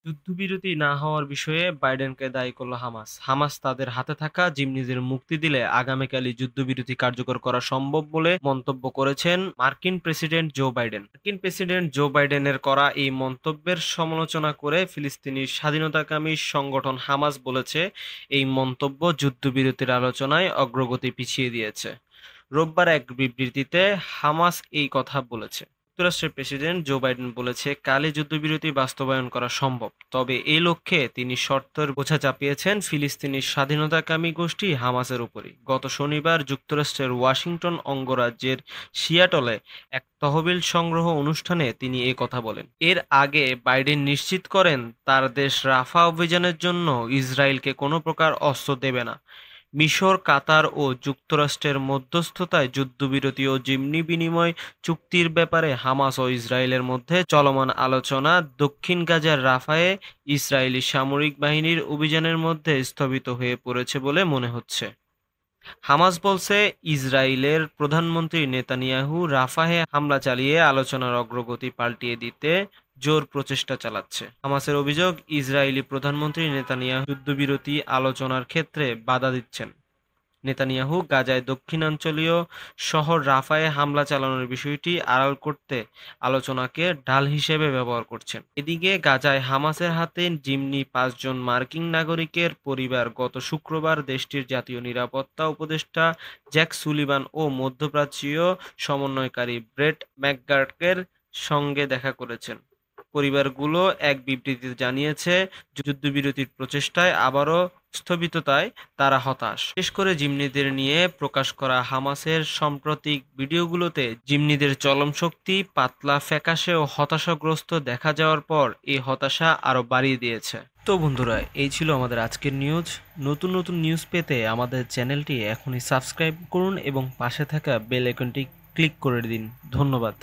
যুদ্ধবিরতি না হওয়ার বিষয়ে বাইডেনকে দায়ী করল হামাস। হামাস তাদের হাতে থাকা জিম্মিদের মুক্তি দিলে আগামীকালই যুদ্ধবিরতি কার্যকর করা সম্ভব বলে মন্তব্য করেছেন মার্কিন প্রেসিডেন্ট জো বাইডেন। মার্কিন প্রেসিডেন্ট জো বাইডেনের করা এই মন্তব্যের সমালোচনা করে ফিলিস্তিনি স্বাধীনতাকামী সংগঠন হামাস বলেছে, এই মন্তব্য যুদ্ধবিরতির আলোচনায় অগ্রগতি পিছিয়ে দিয়েছে। রোববার এক বিবৃতিতে হামাস এই কথা বলেছে। যুক্তরাষ্ট্রের প্রেসিডেন্ট জো বাইডেন বলেছে, কালই যুদ্ধবিরতি বাস্তবায়ন করা সম্ভব, তবে এই লক্ষ্যে তিনি শর্তের বোঝা চাপিয়েছেন ফিলিস্তিনি স্বাধীনতাকামী গোষ্ঠী হামাসের উপরই। গত শনিবার যুক্তরাষ্ট্রের ওয়াশিংটন অঙ্গরাজ্যের সিয়াটলে এক তহবিল সংগ্রহ অনুষ্ঠানে তিনি এ কথা বলেন। এর আগে বাইডেন নিশ্চিত করেন তার দেশ রাফা অভিযানের জন্য ইসরায়েলকে কোনো প্রকার অস্ত্র দেবে না। মিশর, কাতার ও যুক্তরাষ্ট্রের মধ্যস্থতায় যুদ্ধবিরতি ও জিম্মি বিনিময় চুক্তির ব্যাপারে হামাস ও ইসরায়েলের মধ্যে চলমান আলোচনা দক্ষিণ গাজার রাফায় ইসরায়েলি সামরিক বাহিনীর অভিযানের মধ্যে স্থগিত হয়ে পড়েছে বলে মনে হচ্ছে। হামাস বলছে, ইসরায়েলের প্রধানমন্ত্রী নেতানিয়াহু রাফাহে হামলা চালিয়ে আলোচনার অগ্রগতি পাল্টিয়ে দিতে জোর প্রচেষ্টা চালাচ্ছে। হামাসের অভিযোগ, ইসরায়েলি প্রধানমন্ত্রী নেতানিয়াহু যুদ্ধবিরতি আলোচনার ক্ষেত্রে বাধা দিচ্ছেন। নেতানিয়াহু গাজায় দক্ষিণাঞ্চলীয় শহর রাফায় হামলা চালানোর বিষয়টি আড়াল করতে আলোচনাকে ঢাল হিসেবে ব্যবহার করছেন। এদিকে গাজায় হামাসের হাতে জিম্মি ৫ জন মার্কিন নাগরিকের পরিবার গত শুক্রবার দেশটির জাতীয় নিরাপত্তা উপদেষ্টা জ্যাক সুলিভান ও মধ্যপ্রাচ্যীয় সমন্বয়কারী ব্রেট ম্যাকগার্কের সঙ্গে দেখা করেছেন। পরিবারগুলো এক বিবৃতিতে জানিয়েছে, যুদ্ধবিরতির প্রচেষ্টায় আবারও স্থবিরতায় তারা হতাশ। বিশেষ করে জিম্মিদের নিয়ে প্রকাশ করা হামাসের সাম্প্রতিক ভিডিওগুলোতে জিম্মিদের চলনশক্তি পাতলা, ফ্যাকাশে ও হতাশাগ্রস্ত দেখা যাওয়ার পর এই হতাশা আরও বাড়িয়ে দিয়েছে। তো বন্ধুরা, এই ছিল আমাদের আজকের নিউজ। নতুন নতুন নিউজ পেতে আমাদের চ্যানেলটি এখনই সাবস্ক্রাইব করুন এবং পাশে থাকা বেল আইকনটি ক্লিক করে দিন। ধন্যবাদ।